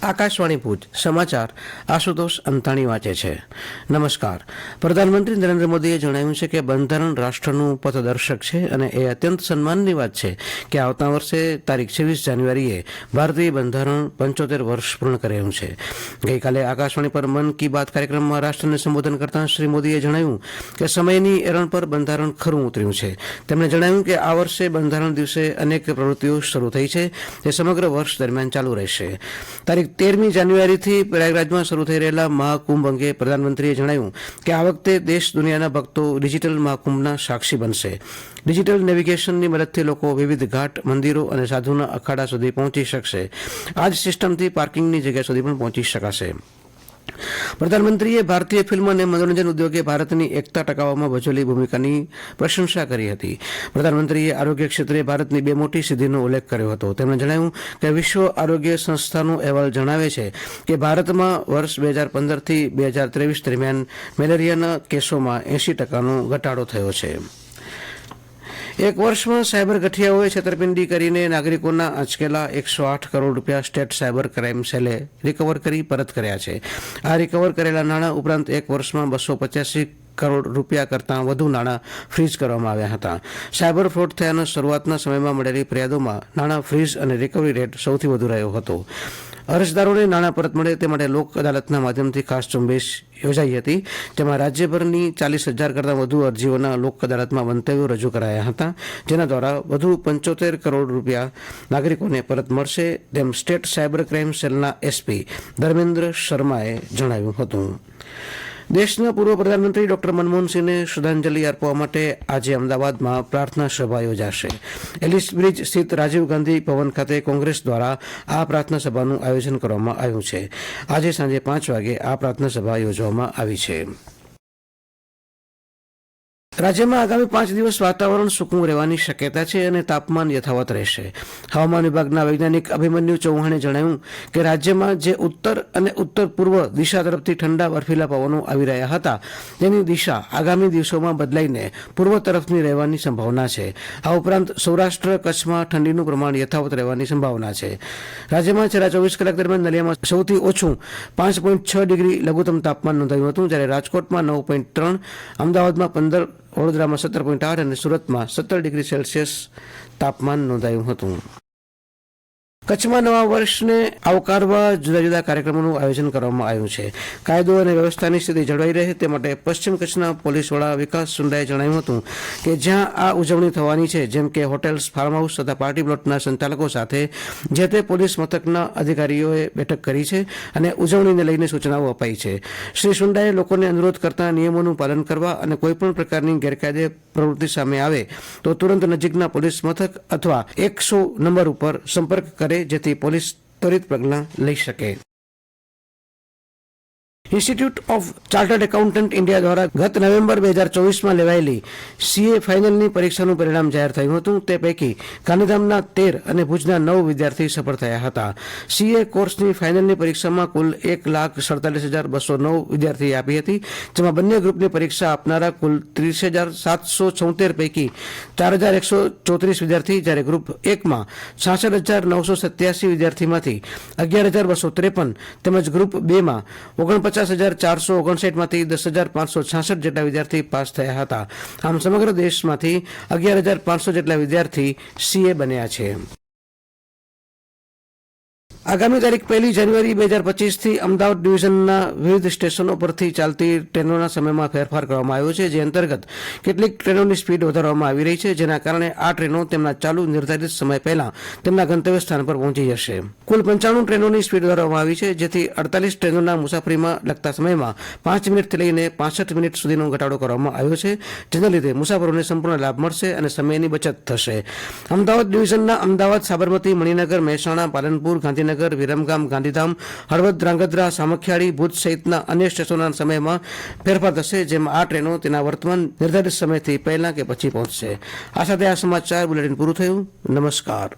આકાશવાણી ભુજ સમાચાર આશુતોષ અંતાણી વાંચે છે. નમસ્કાર. પ્રધાનમંત્રી નરેન્દ્ર મોદીએ જણાવ્યું છે કે બંધારણ રાષ્ટ્રનું પથદર્શક છે અને એ અત્યંત સન્માનની વાત છે કે આવતા વર્ષે તારીખ 26 જાન્યુઆરીએ ભારતીય બંધારણ 75 વર્ષ પૂર્ણ કરી રહ્યું છે. ગઈકાલે આકાશવાણી પર મન કી બાત કાર્યક્રમમાં રાષ્ટ્રને સંબોધન કરતા શ્રી મોદીએ જણાવ્યું કે સમયની એરણ પર બંધારણ ખરું ઉતર્યું છે. તેમણે જણાવ્યું કે આ વર્ષે બંધારણ દિવસે અનેક પ્રવૃત્તિઓ શરૂ થઈ છે તે સમગ્ર વર્ષ દરમિયાન ચાલુ રહેશે. તારીખ 13મી જાન્યુઆરીથી પ્રયાગરાજમાં શરૂ થઈ રહેલા મહાકુંભ અંગે પ્રધાનમંત્રીએ જણાવ્યું કે આ વખતે દેશ દુનિયાના ભક્તો ડિજિટલ મહાકુંભના સાક્ષી બનશે. ડિજિટલ નેવિગેશનની મદદથી લોકો વિવિધ ઘાટ, મંદિરો અને સાધુના અખાડા સુધી પહોંચી શકશે. આ જ સિસ્ટમથી પાર્કિંગની જગ્યા સુધી પણ પહોંચી શકાશે. પ્રધાનમંત્રીએ ભારતીય ફિલ્મ અને મનોરંજન ઉદ્યોગે ભારતની એકતા ટકાવવામાં ભજવેલી ભૂમિકાની પ્રશંસા કરી હતી. પ્રધાનમંત્રીએ આરોગ્ય ક્ષેત્રે ભારતની બે મોટી સિદ્ધિનો ઉલ્લેખ કર્યો હતો. તેમણે જણાવ્યું કે વિશ્વ આરોગ્ય સંસ્થાનો અહેવાલ જણાવે છે કે ભારતમાં વર્ષ 2015થી 2023 દરમિયાન મેલેરિયાના કેસોમાં 80%નો ઘટાડો થયો છે. એક વર્ષમાં સાયબર ગઠિયાઓએ છેતરપિંડી કરીને નાગરિકોના આંચકેલા 108 કરોડ રૂપિયા સ્ટેટ સાયબર ક્રાઇમ સેલે રિકવર કરી પરત કર્યા છે. આ રિકવર કરેલા નાણાં ઉપરાંત એક વર્ષમાં 285 કરોડ રૂપિયા કરતાં વધુ નાણાં ફ્રીઝ કરવામાં આવ્યા હતા. સાયબર ફ્રોડ થયાના શરૂઆતના સમયમાં મળેલી ફરિયાદોમાં નાણાં ફ્રીઝ અને રિકવરી રેટ સૌથી વધુ રહ્યો હતો. અરજદારોને નાણાં પરત મળે તે માટે લોક અદાલતના માધ્યમથી ખાસ ઝુંબેશ યોજાઈ હતી, જેમાં રાજ્યભરની 40,000 કરતાં વધુ અરજીઓના લોક અદાલતમાં મંતવ્યો રજૂ કરાયા હતા, જેના દ્વારા વધુ 75 કરોડ રૂપિયા નાગરિકોને પરત મળશે તેમ સ્ટેટ સાયબર ક્રાઇમ સેલના એસપી ધર્મેન્દ્ર શર્માએ જણાવ્યું હતું. દેશના પૂર્વ પ્રધાનમંત્રી ડોક્ટર મનમોહનસિંહને શ્રદ્ધાંજલિ આપવા માટે આજે અમદાવાદમાં પ્રાર્થના સભા યોજાશે. એલિસ બ્રિજ સ્થિત રાજીવ ગાંધી ભવન ખાતે કોંગ્રેસ દ્વારા આ પ્રાર્થના સભાનું આયોજન કરવામાં આવ્યું છે. આજે સાંજે 5 વાગે આ પ્રાર્થના સભા યોજવામાં આવી છે. રાજ્યમાં આગામી 5 દિવસ વાતાવરણ સૂકું રહેવાની શક્યતા છે અને તાપમાન યથાવત રહેશે. હવામાન વિભાગના વૈજ્ઞાનિક અભિમન્યુ ચૌહાણે જણાવ્યું કે રાજ્યમાં જે ઉત્તર અને ઉત્તર પૂર્વ દિશા તરફથી ઠંડા બર્ફીલા પવનો આવી રહ્યા હતા તેની દિશા આગામી દિવસોમાં બદલાઈને પૂર્વ તરફની રહેવાની સંભાવના છે. આ ઉપરાંત સૌરાષ્ટ્ર કચ્છમાં ઠંડીનું પ્રમાણ યથાવત રહેવાની સંભાવના છે. રાજ્યમાં છેલ્લા 24 કલાક દરમિયાન નલિયામાં સૌથી ઓછું 5.6 ડિગ્રી લઘુત્તમ તાપમાન નોંધાયું હતું, જ્યારે રાજકોટમાં 9.3, અમદાવાદમાં 15, વડોદરામાં 17.8 અને સુરતમાં 17 ડિગ્રી સેલ્સિયસ તાપમાન નોંધાયું હતું. કચ્છમાં નવા વર્ષને આવકારવા જુદા જુદા કાર્યક્રમોનું આયોજન કરવામાં આવ્યું છે. કાયદો અને વ્યવસ્થાની સ્થિતિ જળવાઈ રહે તે માટે પશ્ચિમ કચ્છના પોલીસ વડા વિકાસ સુંડાએ જણાવ્યું હતું કે જ્યાં આ ઉજવણી થવાની છે, જેમ કે હોટેલ્સ, ફાર્મ હાઉસ તથા પાર્ટી પ્લોટના સંચાલકો સાથે જે તે પોલીસ મથકના અધિકારીઓએ બેઠક કરી છે અને ઉજવણીને લઈને સૂચનાઓ અપાઈ છે. શ્રી સુંડાએ લોકોને અનુરોધ કરતા નિયમોનું પાલન કરવા અને કોઈપણ પ્રકારની ગેરકાયદે પ્રવૃત્તિ સામે આવે તો તુરંત નજીકના પોલીસ મથક અથવા 100 નંબર ઉપર સંપર્ક કરે, જેથી પોલીસ ત્વરિત પગલાં લઈ શકે. Institute of chartered accountant India દ્વારા ગત નવેમ્બર 2024માં લેવાયેલી સીએ ફાઇનલની પરીક્ષાનું પરિણામ જાહેર થયું હતું. તે પૈકી ગાંધીધામના 13 અને ભુજના 9 વિદ્યાર્થી સફળ થયા હતા. સીએ કોર્સની ફાઇનલની પરીક્ષામાં કુલ 1,47,209 વિદ્યાર્થીએ આપી હતી, જેમાં બંને ગ્રુપની પરીક્ષા આપનારા કુલ 30,776 પૈકી 4,134 વિદ્યાર્થી, જ્યારે ગ્રુપ 1માં 66,987 વિદ્યાર્થીમાંથી 11,253 તેમજ ગ્રુપ 2માં 49,459 માંથી 10,566 જેટલા વિદ્યાર્થી પાસ થયા હતા. આમ સમગ્ર દેશમાંથી 11,500 જેટલા વિદ્યાર્થી સીએ બન્યા છે. આગામી તારીખ 1 જાન્યુઆરી 2025થી અમદાવાદ ડિવિઝનના વિવિધ સ્ટેશનો પરથી ચાલતી ટ્રેનોના સમયમાં ફેરફાર કરવામાં આવ્યો છે, જે અંતર્ગત કેટલીક ટ્રેનોની સ્પીડ વધારવામાં આવી રહી છે, જેના કારણે આ ટ્રેનો તેમના ચાલુ નિર્ધારિત સમય પહેલા તેમના ગંતવ્ય સ્થાન પર પહોંચી જશે. કુલ 95 ટ્રેનોની સ્પીડ વધારવામાં આવી છે, જેથી 48 ટ્રેનોના મુસાફરીમાં લગતા સમયમાં 5 મિનિટથી લઈને 65 મિનિટ સુધીનો ઘટાડો કરવામાં આવ્યો છે, જેના લીધે મુસાફરોને સંપૂર્ણ લાભ મળશે અને સમયની બચત થશે. અમદાવાદ ડિવિઝનના અમદાવાદ, સાબરમતી, મણિનગર, મહેસાણા, પાલનપુર, ગાંધીનગર, વિરમગામ, ગાંધીધામ, હળવદ, ધ્રાંગધ્રા, સામખિયાળી, ભુજ સહિતના અન્ય સ્ટેશનોના સમયમાં ફેરફાર થશે, જેમાં આ ટ્રેનો તેના વર્તમાન નિર્ધારિત સમયથી પહેલા કે પછી પહોંચશે. આ સાથે આ સમાચાર બુલેટિન પૂરું થયું. નમસ્કાર.